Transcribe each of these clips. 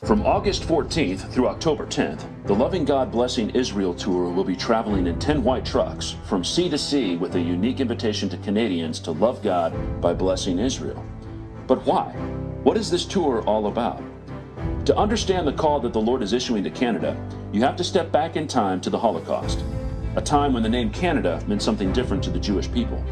From August 14th through October 10th, the Loving God Blessing Israel Tour will be traveling in 10 white trucks from sea to sea with a unique invitation to Canadians to love God by blessing Israel. But why? What is this tour all about? To understand the call that the Lord is issuing to Canada, you have to step back in time to the Holocaust, a time when the name Canada meant something different to the Jewish people.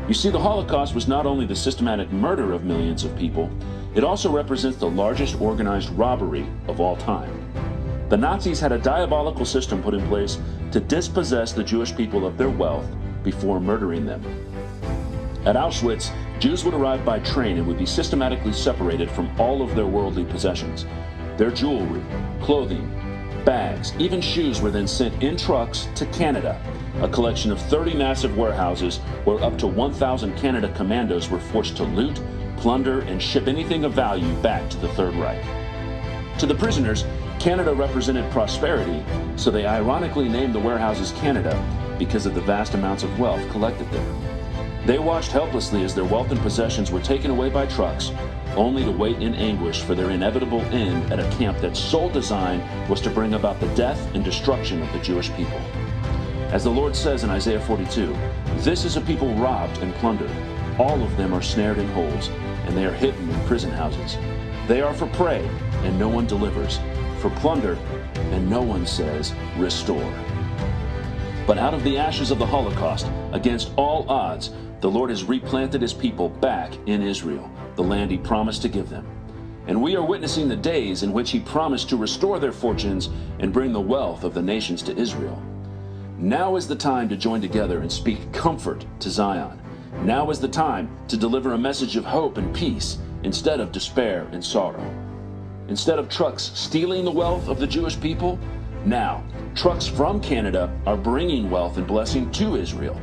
You see, the Holocaust was not only the systematic murder of millions of people, it also represents the largest organized robbery of all time. The Nazis had a diabolical system put in place to dispossess the Jewish people of their wealth before murdering them. At Auschwitz, Jews would arrive by train and would be systematically separated from all of their worldly possessions. Their jewelry, clothing, bags, even shoes were then sent in trucks to Canada, a collection of 30 massive warehouses where up to 1,000 Canada commandos were forced to loot, plunder, and ship anything of value back to the Third Reich. To the prisoners, Canada represented prosperity, so they ironically named the warehouses Canada because of the vast amounts of wealth collected there. They watched helplessly as their wealth and possessions were taken away by trucks, only to wait in anguish for their inevitable end at a camp that sole design was to bring about the death and destruction of the Jewish people. As the Lord says in Isaiah 42, "This is a people robbed and plundered. All of them are snared in holes, and they are hidden in prison houses. They are for prey, and no one delivers, for plunder, and no one says, 'Restore.'" But out of the ashes of the Holocaust, against all odds, the Lord has replanted his people back in Israel, the land he promised to give them. And we are witnessing the days in which he promised to restore their fortunes and bring the wealth of the nations to Israel. Now is the time to join together and speak comfort to Zion. Now is the time to deliver a message of hope and peace instead of despair and sorrow. Instead of trucks stealing the wealth of the Jewish people, now trucks from Canada are bringing wealth and blessing to Israel.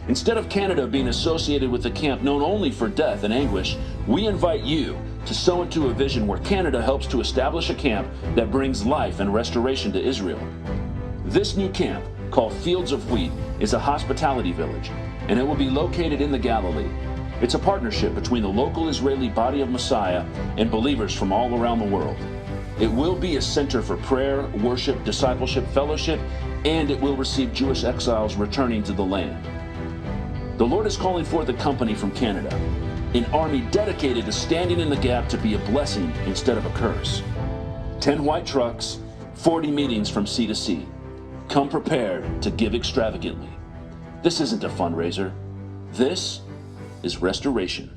Instead of Canada being associated with a camp known only for death and anguish, we invite you to sow into a vision where Canada helps to establish a camp that brings life and restoration to Israel. This new camp, called Fields of Wheat, is a hospitality village, and it will be located in the Galilee. It's a partnership between the local Israeli body of Messiah and believers from all around the world. It will be a center for prayer, worship, discipleship, fellowship, and it will receive Jewish exiles returning to the land. The Lord is calling forth a company from Canada, an army dedicated to standing in the gap to be a blessing instead of a curse. 10 white trucks, 40 meetings from sea to sea. Come prepared to give extravagantly. This isn't a fundraiser. This is restoration.